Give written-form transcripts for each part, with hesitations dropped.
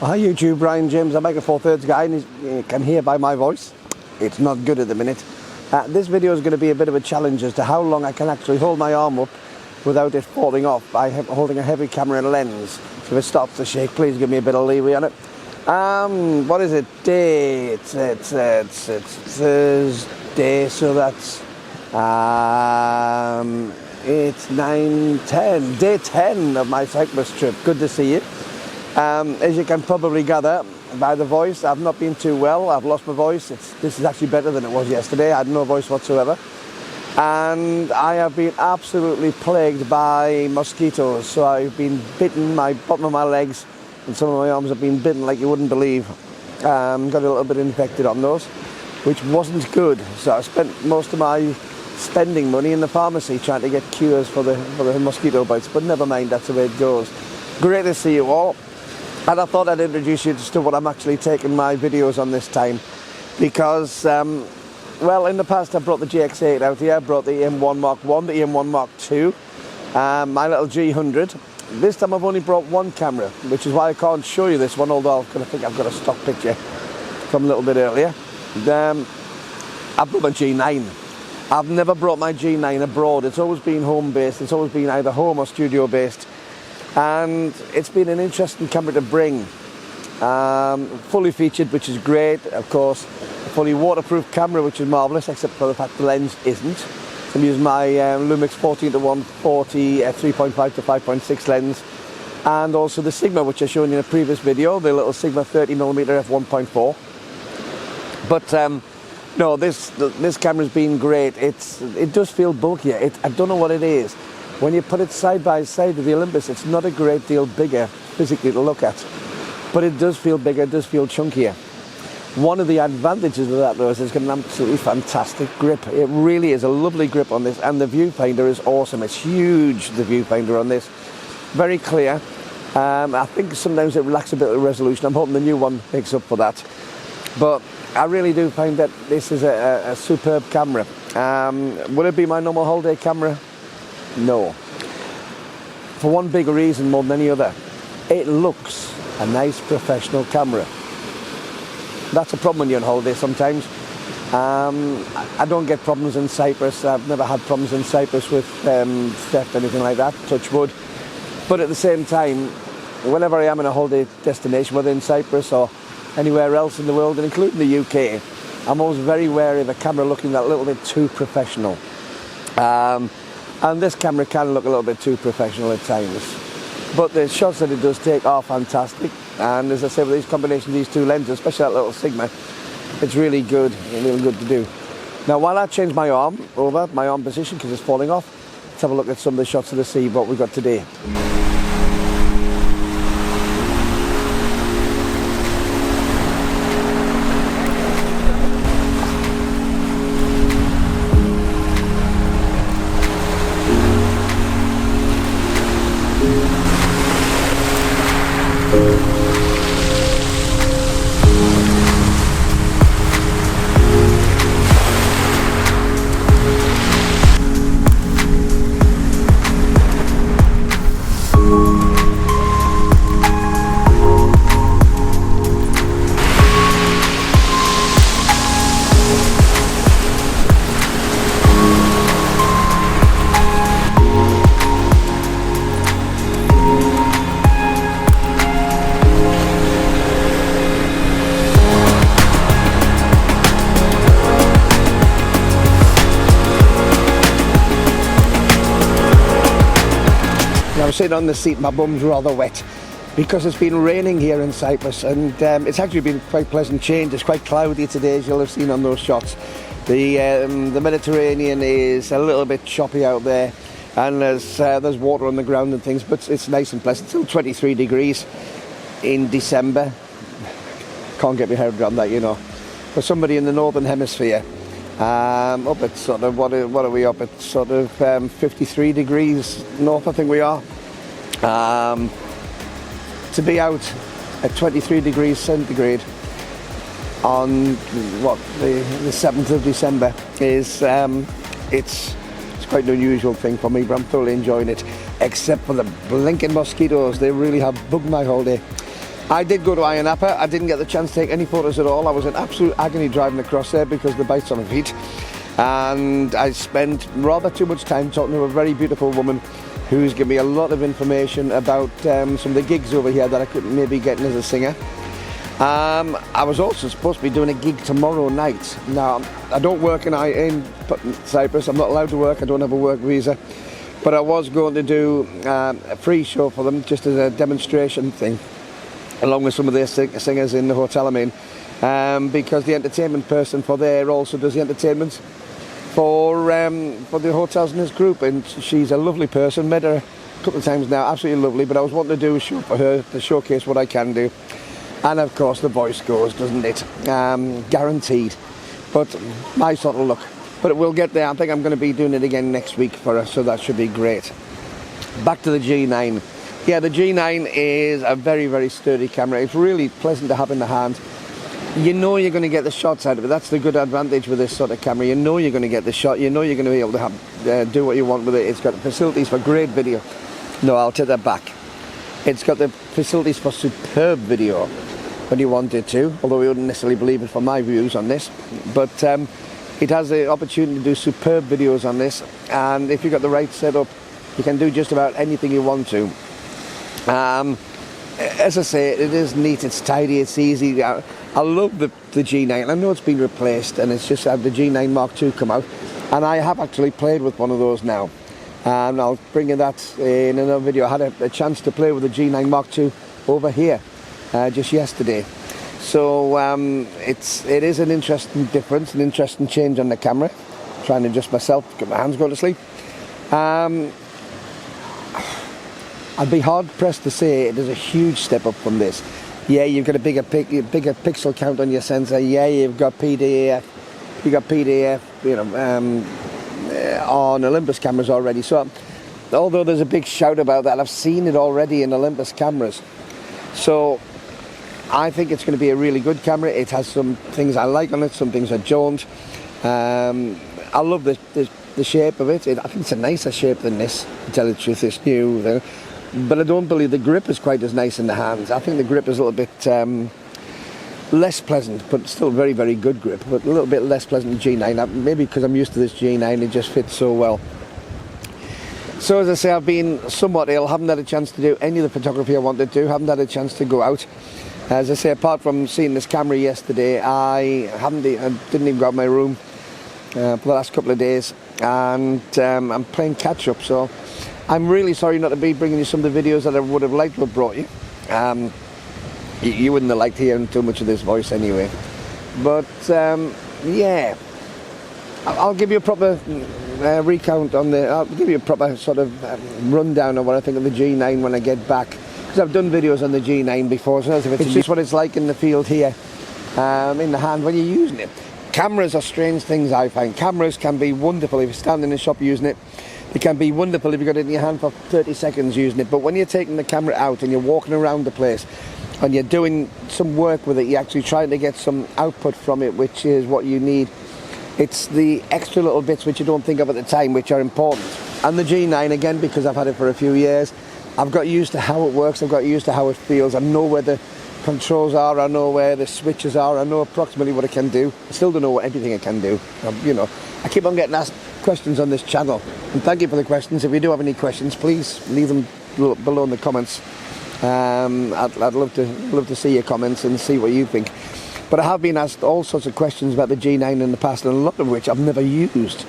Hi YouTube, Brian James, I'm back at 4/3 guy, and you can hear by my voice, it's not good at the minute. This video is going to be a bit of a challenge as to how long I can actually hold my arm up without it falling off by holding a heavy camera and lens. So if it starts to shake, please give me a bit of leeway on it. What is it? Day, it's Thursday, so that's it's 9/10, day 10 of my Cyprus trip. Good to see you. As you can probably gather by the voice, I've not been too well. I've lost my voice. This is actually better than it was yesterday. I had no voice whatsoever. And I have been absolutely plagued by mosquitoes. So I've been bitten, my bottom of my legs and some of my arms have been bitten like you wouldn't believe. Got a little bit infected on those, which wasn't good. So I spent most of my spending money in the pharmacy trying to get cures for the mosquito bites. But never mind, that's the way it goes. Great to see you all. And I thought I'd introduce you to what I'm actually taking my videos on this time, because, well, in the past I brought the GX8 out here, I brought the M1 Mark 1, the M1 Mark 2, my little G100. This time I've only brought one camera, which is why I can't show you this one, although I think I've got a stock picture from a little bit earlier. I brought my G9. I've never brought my G9 abroad. It's always been home-based. It's always been either home or studio-based. And it's been an interesting camera to bring. Fully featured, which is great, of course. A fully waterproof camera, which is marvellous, except for the fact the lens isn't. I'm using my Lumix 14-140 3.5 to 5.6 lens, and also the Sigma, which I showed you in a previous video, the little Sigma 30mm f1.4. But no, this camera's been great. It does feel bulkier. I don't know what it is. When you put it side by side with the Olympus, it's not a great deal bigger physically to look at, but it does feel bigger, it does feel chunkier. One of the advantages of that, though, is it's got an absolutely fantastic grip. It really is a lovely grip on this, and the viewfinder is awesome. It's huge, the viewfinder on this. Very clear. I think sometimes it lacks a bit of resolution. I'm hoping the new one makes up for that. But I really do find that this is a superb camera. Will it be my normal holiday camera? No. For one big reason more than any other. It looks a nice professional camera. That's a problem when you're on holiday sometimes. I don't get problems in Cyprus. I've never had problems in Cyprus with theft or anything like that, touch wood. But at the same time, whenever I am in a holiday destination, whether in Cyprus or anywhere else in the world, and including the UK, I'm always very wary of a camera looking that little bit too professional. And this camera can look a little bit too professional at times. But the shots that it does take are fantastic. And as I say, with these combinations, these two lenses, especially that little Sigma, it's really good, really good to do. Now, while I change my arm over, my arm position, because it's falling off, let's have a look at some of the shots of the sea, what we've got today. I'm sitting on the seat, my bum's rather wet because it's been raining here in Cyprus, and it's actually been quite a pleasant change. It's quite cloudy today, as you'll have seen on those shots. The Mediterranean is a little bit choppy out there, and there's water on the ground and things, but it's nice and pleasant. Still 23 degrees in December. Can't get my head around that, you know. For somebody in the northern hemisphere, up at sort of, what are we up at? Sort of 53 degrees north, I think we are. To be out at 23 degrees centigrade on the 7th of December is it's quite an unusual thing for me, but I'm thoroughly enjoying it, except for the blinking mosquitoes. They really have bugged my whole day. I did go to Iron Appa. I didn't get the chance to take any photos at all. I was in absolute agony driving across there because of the bites on my feet. And I spent rather too much time talking to a very beautiful woman who's given me a lot of information about some of the gigs over here that I could maybe get in as a singer. I was also supposed to be doing a gig tomorrow night. Now, I don't work in Cyprus. I'm not allowed to work. I don't have a work visa. But I was going to do a free show for them, just as a demonstration thing, along with some of their singers in the hotel I'm in, because the entertainment person for there also does the entertainment for the hotels in this group, and she's a lovely person. Met her a couple of times now, absolutely lovely. But I was wanting to do a show for her to showcase what I can do, and of course the voice goes, doesn't it? Guaranteed. But my sort of luck. But we'll get there. I think I'm going to be doing it again next week for her, so that should be great. Back to the G9. Yeah, the G9 is a very, very sturdy camera. It's really pleasant to have in the hand. You know you're going to get the shots out of it. That's the good advantage with this sort of camera. You know you're going to get the shot. You know you're going to be able to have, do what you want with it. It's got facilities for great video. No, I'll take that back. It's got the facilities for superb video when you want it to, although we wouldn't necessarily believe it for my views on this. But it has the opportunity to do superb videos on this, and if you've got the right setup, you can do just about anything you want to. As I say, it is neat, it's tidy, it's easy. I love the G9. I know it's been replaced, and it's just had the G9 Mark II come out, and I have actually played with one of those now. And I'll bring you that in another video. I had a chance to play with the G9 Mark II over here just yesterday. So it is an interesting difference, an interesting change on the camera. I'm trying to adjust myself, get my hands go to sleep. I'd be hard pressed to say it is a huge step up from this. Yeah, you've got a bigger pixel count on your sensor. Yeah, you've got PDAF. You got PDAF, you know, on Olympus cameras already. So, although there's a big shout about that, I've seen it already in Olympus cameras. So, I think it's going to be a really good camera. It has some things I like on it, some things I don't. I love the shape of it. I think it's a nicer shape than this, to tell you the truth. It's new. But I don't believe the grip is quite as nice in the hands. I think the grip is a little bit less pleasant, but still very, very good grip, but a little bit less pleasant than G9. Maybe because I'm used to this G9, it just fits so well. So as I say, I've been somewhat ill, haven't had a chance to do any of the photography I wanted to, haven't had a chance to go out. As I say, apart from seeing this camera yesterday, I didn't even go out of my room for the last couple of days, and I'm playing catch up, so I'm really sorry not to be bringing you some of the videos that I would have liked to have brought you. You wouldn't have liked hearing too much of this voice anyway. But yeah, I'll give you a proper recount on I'll give you a proper sort of rundown of what I think of the G9 when I get back. Because I've done videos on the G9 before, so it's just what it's like in the field here, in the hand when you're using it. Cameras are strange things, I find. Cameras can be wonderful if you stand in a shop using it. It can be wonderful if you've got it in your hand for 30 seconds using it. But when you're taking the camera out and you're walking around the place and you're doing some work with it, you're actually trying to get some output from it, which is what you need. It's the extra little bits which you don't think of at the time, which are important. And the G9, again, because I've had it for a few years, I've got used to how it works, I've got used to how it feels. I know where the controls are, I know where the switches are, I know approximately what it can do. I still don't know what everything it can do. You know, I keep on getting asked questions on this channel, and thank you for the questions. If you do have any questions, please leave them below in the comments. I'd love to see your comments and see what you think. But I have been asked all sorts of questions about the G9 in the past, and a lot of which I've never used.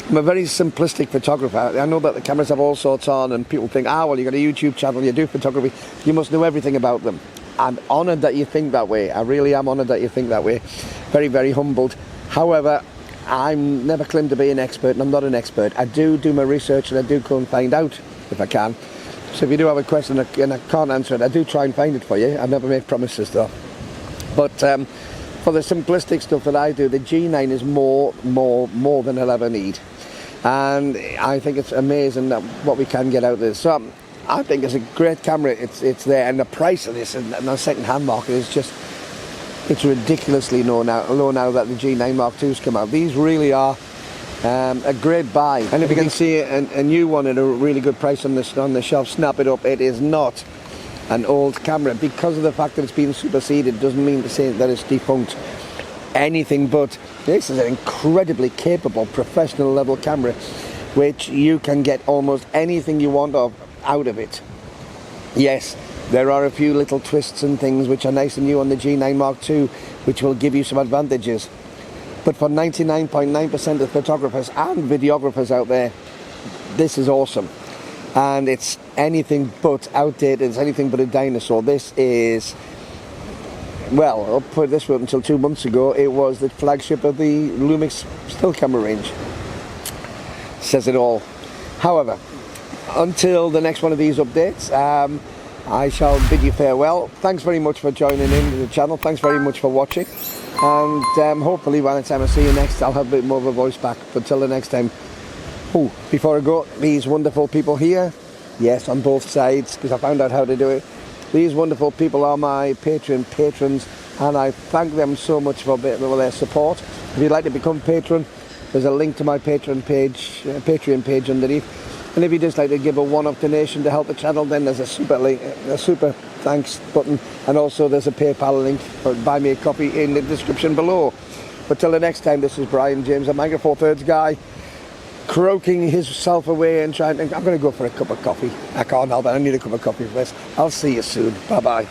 I'm a very simplistic photographer. I know that the cameras have all sorts on, and people think, well, you've got a YouTube channel, you do photography, you must know everything about them. I'm honoured that you think that way. I really am honoured that you think that way. Very, very humbled. However, I'm never claimed to be an expert, and I'm not an expert. I do my research, and I do go and find out if I can. So if you do have a question and I can't answer it, I do try and find it for you. I never make promises though. But for the simplistic stuff that I do, the G9 is more than I'll ever need. And I think it's amazing that what we can get out of this. So I think it's a great camera. It's there, and the price of this and the second-hand market is just, it's ridiculously low now that the G9 Mark II's come out. These really are a great buy. And if you can see a new one at a really good price on the shelf, snap it up. It is not an old camera. Because of the fact that it's been superseded doesn't mean to say that it's defunct. Anything but. This is an incredibly capable professional level camera, which you can get almost anything you want out of it. Yes, there are a few little twists and things which are nice and new on the G9 Mark II, which will give you some advantages. But for 99.9% of photographers and videographers out there, this is awesome. And it's anything but outdated, it's anything but a dinosaur. This is, well, I'll put it this way, until 2 months ago, it was the flagship of the Lumix still camera range. Says it all. However, until the next one of these updates, I shall bid you farewell. Thanks very much for joining in to the channel. Thanks very much for watching. And hopefully by the time I see you next, I'll have a bit more of a voice back. But till the next time, before I go, these wonderful people here, yes, on both sides, because I found out how to do it. These wonderful people are my Patreon patrons, and I thank them so much for their support. If you'd like to become patron, there's a link to my Patreon page underneath. And if you'd just like to give a one-off donation to help the channel, then there's a super thanks button, and also there's a PayPal link for buy me a coffee in the description below. But till the next time, this is Brian James, a Micro Four Thirds guy, croaking himself away and I'm going to go for a cup of coffee. I can't help it, I need a cup of coffee for this. I'll see you soon. Bye-bye.